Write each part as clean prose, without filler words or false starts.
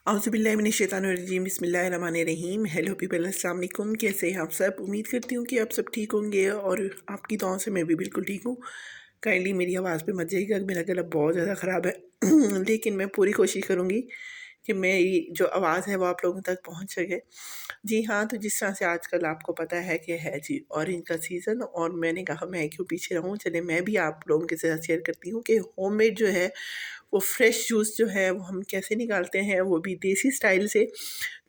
औज़ुबिल्लाहिमिनश्शैतानिर्रजीम बिस्मिल्लाहिर्रहमानिर्रहीम। Hello people, अस्सलाम वालेकुम। कैसे हैं आप सब? उम्मीद करती हूँ कि आप सब ठीक होंगे और आपकी दुआओं से मैं भी बिल्कुल ठीक हूँ। काइंडली मेरी आवाज़ पे मत जाइएगा, मेरा गला बहुत ज़्यादा ख़राब है लेकिन मैं पूरी कोशिश करूँगी कि मेरी जो आवाज़ है वो आप लोगों तक पहुँच सके। जी हाँ, तो जिस तरह से आजकल आपको पता है कि है जी ऑरेंज का सीज़न, और मैंने कहा मैं क्यों पीछे रहूँ, चलिए मैं भी आप लोगों के साथ शेयर करती हूँ कि होममेड जो है वो फ्रेश जूस जो है वो हम कैसे निकालते हैं, वो भी देसी स्टाइल से।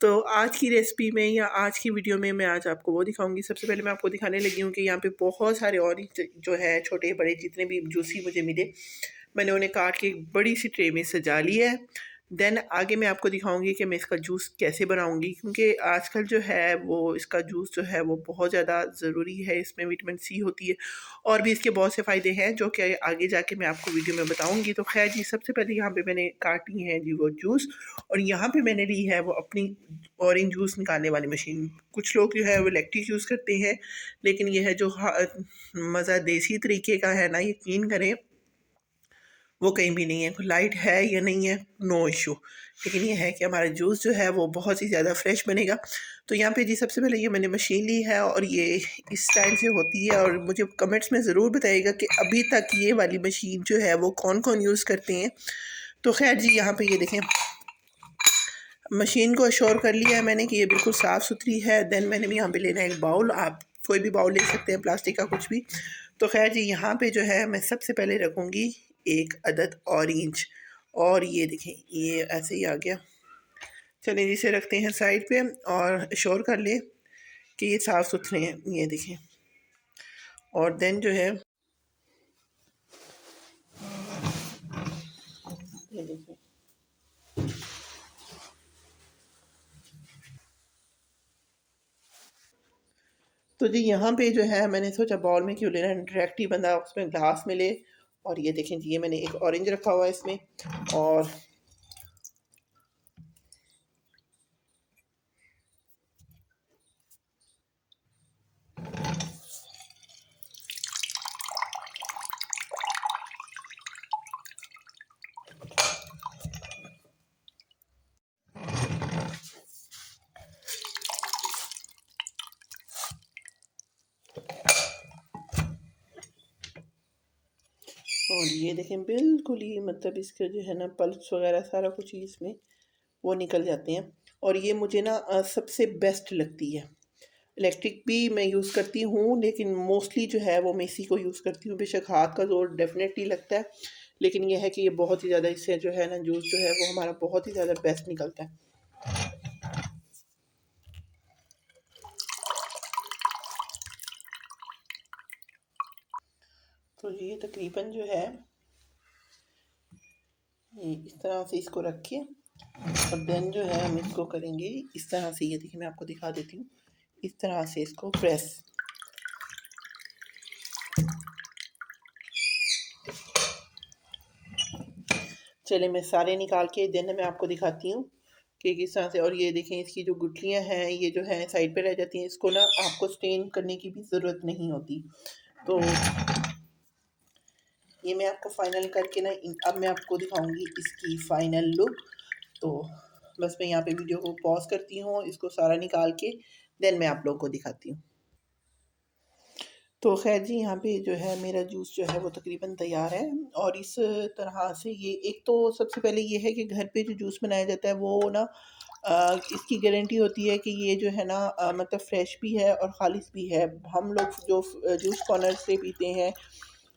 तो आज की रेसिपी में या आज की वीडियो में मैं आज आपको वो दिखाऊंगी। सबसे पहले मैं आपको दिखाने लगी हूँ कि यहाँ पे बहुत सारे ऑरेंज जो है छोटे बड़े जितने भी जूसी मुझे मिले, मैंने उन्हें काट के एक बड़ी सी ट्रे में सजा लिया है। देन आगे मैं आपको दिखाऊंगी कि मैं इसका जूस कैसे बनाऊंगी, क्योंकि आजकल जो है वो इसका जूस जो है वो बहुत ज़्यादा ज़रूरी है। इसमें विटामिन सी होती है और भी इसके बहुत से फ़ायदे हैं जो कि आगे जाके मैं आपको वीडियो में बताऊंगी। तो खैर जी, सबसे पहले यहाँ पे मैंने काटी है जी वो जूस, और यहाँ पे मैंने ली है वो अपनी ऑरेंज जूस निकालने वाली मशीन। कुछ लोग जो है वो इलेक्ट्रिक यूज़ करते हैं, लेकिन यह है जो मज़ा देसी तरीके का है ना, यकीन करें वो कहीं भी नहीं है। लाइट है या नहीं है, नो इशू, लेकिन ये है कि हमारा जूस जो है वो बहुत ही ज़्यादा फ्रेश बनेगा। तो यहाँ पे जी सबसे पहले ये मैंने मशीन ली है और ये इस स्टाइल से होती है, और मुझे कमेंट्स में ज़रूर बताइएगा कि अभी तक ये वाली मशीन जो है वो कौन कौन यूज़ करते हैं। तो खैर जी, यहाँ पे ये देखें, मशीन को अश्योर कर लिया है मैंने कि ये बिल्कुल साफ़ सुथरी है। देन मैंने भी यहाँ पे लेना है एक बाउल, आप कोई भी बाउल ले सकते हैं, प्लास्टिक का कुछ भी। तो खैर जी, यहाँ पे जो है मैं सबसे पहले रखूँगी एक अदद ऑरेंज, और ये देखें ये ऐसे ही आ गया। चलिए इसे रखते हैं साइड पे और श्योर कर लें कि ये साफ़ सुथरे हैं। ये देखें, और देन जो है ये देखें, तो जी यहाँ पे जो है मैंने सोचा बाउल में क्यों लेना है, डायरेक्ट ही बंदा उसमें ग्लास में ले। और ये देखें जी, ये मैंने एक ऑरेंज रखा हुआ है इसमें, और ये देखें बिल्कुल ही मतलब इसके जो है ना पल्प्स वगैरह सारा कुछ ही इसमें वो निकल जाते हैं। और ये मुझे ना सबसे बेस्ट लगती है। इलेक्ट्रिक भी मैं यूज़ करती हूँ, लेकिन मोस्टली जो है वो मैं इसी को यूज़ करती हूँ। बेशक हाथ का ज़ोर डेफिनेटली लगता है, लेकिन यह है कि ये बहुत ही ज़्यादा, इससे जो है ना जूस जो है वो हमारा बहुत ही ज़्यादा बेस्ट निकलता है। तो ये तकरीबन जो है ये इस तरह से इसको रखिए, और देन जो है हम इसको करेंगे इस तरह से। ये देखिए मैं आपको दिखा देती हूँ, इस तरह से इसको प्रेस। चले मैं सारे निकाल के देन मैं आपको दिखाती हूँ कि किस तरह से। और ये देखें इसकी जो गुठलियाँ हैं ये जो है साइड पे रह जाती हैं, इसको ना आपको स्टेन करने की भी ज़रूरत नहीं होती। तो ये मैं आपको फ़ाइनल करके ना अब मैं आपको दिखाऊंगी इसकी फ़ाइनल लुक। तो बस मैं यहाँ पे वीडियो को पॉज करती हूँ, इसको सारा निकाल के देन मैं आप लोग को दिखाती हूँ। तो खैर जी, यहाँ पे जो है मेरा जूस जो है वो तकरीबन तैयार है। और इस तरह से ये एक तो सबसे पहले ये है कि घर पे जो जूस बनाया जाता है वो ना इसकी गारंटी होती है कि ये जो है ना मतलब फ्रेश भी है और ख़ालिस भी है। हम लोग जो जूस कॉर्नर से पीते हैं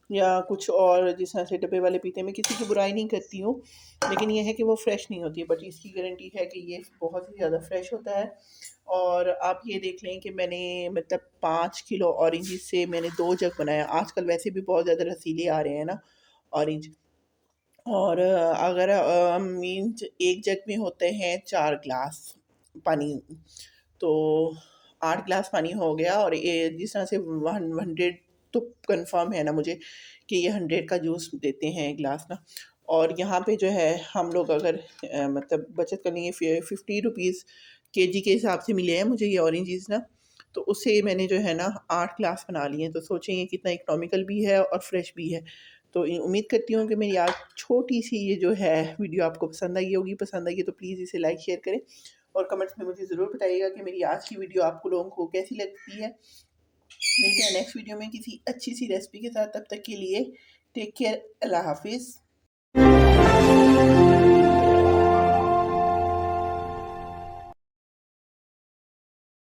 या कुछ और जिस तरह से डब्बे वाले पीते हैं, मैं किसी की बुराई नहीं करती हूँ, लेकिन ये है कि वो फ्रेश नहीं होती है। बट इसकी गारंटी है कि ये बहुत ही ज़्यादा फ्रेश होता है। और आप ये देख लें कि मैंने मतलब 5 किलो ऑरेंज से मैंने 2 जग बनाया। आजकल वैसे भी बहुत ज़्यादा रसीले आ रहे हैं ना ऑरेंज। और अगर मीन्स 1 जग में होते हैं 4 ग्लास पानी, तो 8 ग्लास पानी हो गया। और ये जिस तरह से 100 तो कंफर्म है ना मुझे कि ये 100 का जूस देते हैं ग्लास ना। और यहाँ पे जो है हम लोग अगर मतलब बचत करेंगे 50 रुपीज़ केजी के हिसाब से मिले हैं मुझे ये ऑरेंजेस ना, तो उससे मैंने जो है ना 8 ग्लास बना लिए हैं। तो सोचें ये कितना इकोनॉमिकल भी है और फ्रेश भी है। तो उम्मीद करती हूँ कि मेरी आज छोटी सी ये जो है वीडियो आपको पसंद आई होगी। पसंद आई है तो प्लीज़ इसे लाइक शेयर करें और कमेंट्स में मुझे ज़रूर बताइएगा कि मेरी आज की वीडियो आपको लोगों को कैसी लगती है। मिलते हैं नेक्स्ट वीडियो में किसी अच्छी सी रेसिपी के साथ। तब तक के लिए टेक केयर, अल्लाह हाफिज़।